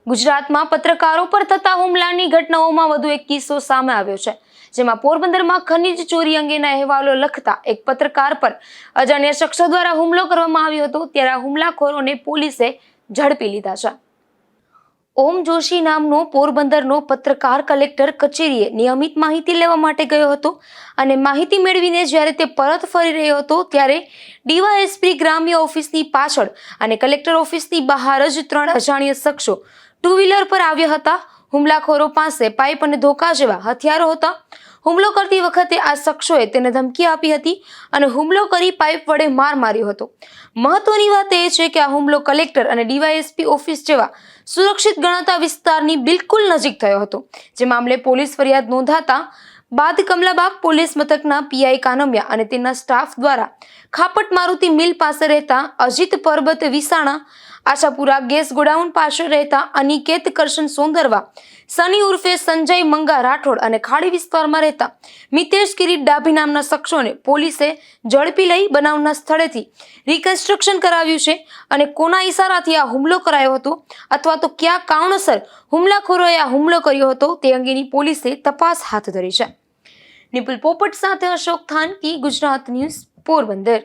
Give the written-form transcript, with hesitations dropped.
ગુજરાતમાં પત્રકારો પર થતા હુમલાની ઘટનાઓમાં વધુ એક કિસ્સો સામે આવ્યો છે, જેમાં પોરબંદરમાં ખનીજ ચોરી અંગેના અહેવાલો લખતા એક પત્રકાર પર અજાણ્યા શખ્સો દ્વારા હુમલો કરવામાં આવ્યો હતો। ત્યારે આ હુમલાખોરોને પોલીસે ઝડપી લીધા છે। ઓમ જોશી નામનો પોરબંદરનો પત્રકાર કલેક્ટર કચેરીએ નિયમિત માહિતી લેવા માટે ગયો હતો અને માહિતી મેળવીને જ્યારે તે પરત ફરી રહ્યો હતો ત્યારે ડીવાયએસપી ગ્રામ્ય ઓફિસની પાછળ અને કલેક્ટર ઓફિસની બહાર જ 3 અજાણ્યા શખ્સો 2 વ્હીલર પર આવ્યા હતા। હુમલાખોરો પાસે પાઇપ અને ધોકા જેવા હથિયારો હતા। હુમલો કરતી વખતે આ શખ્સોએ તેને ધમકી આપી હતી અને હુમલો કરી પાઇપ વડે માર માર્યો હતો। મહત્વની વાત એ છે કે આ હુમલો કલેક્ટર અને ડીવાયએસપી ઓફિસ જેવા સુરક્ષિત ગણાતા વિસ્તારની બિલકુલ નજીક થયો હતો, જે મામલે પોલીસ ફરિયાદ નોંધાતા બાદ કમલાબાગ પોલીસ મથકના પીઆઈ કાનમિયા અને તેના સ્ટાફ દ્વારા ખાપટ મારુતિ મિલ પાસે રહેતા અજીત પરબત વિસાણા, આશાપુરા ગેસ ગોડાઉન પાસે રહેતા અનિકેત કરશન સોંદરવા, સની ઉર્ફે સંજય મંગા રાઠોડ અને ખાડી વિસ્તારમાં રહેતા મિતેશ કિરીટ ડાભી નામના શખ્સોને પોલીસે ઝડપી લઈ બનાવના સ્થળેથી રિકન્સ્ટ્રક્શન કરાવ્યું છે અને કોના ઈશારાથી આ હુમલો કરાયો હતો અથવા તો કયા કારણોસર હુમલાખોરોએ આ હુમલો કર્યો હતો તે અંગેની પોલીસે તપાસ હાથ ધરી છે। નિપુલ પોપટ સાથે અશોક થાનકી, ગુજરાત ન્યૂઝ, પોરબંદર।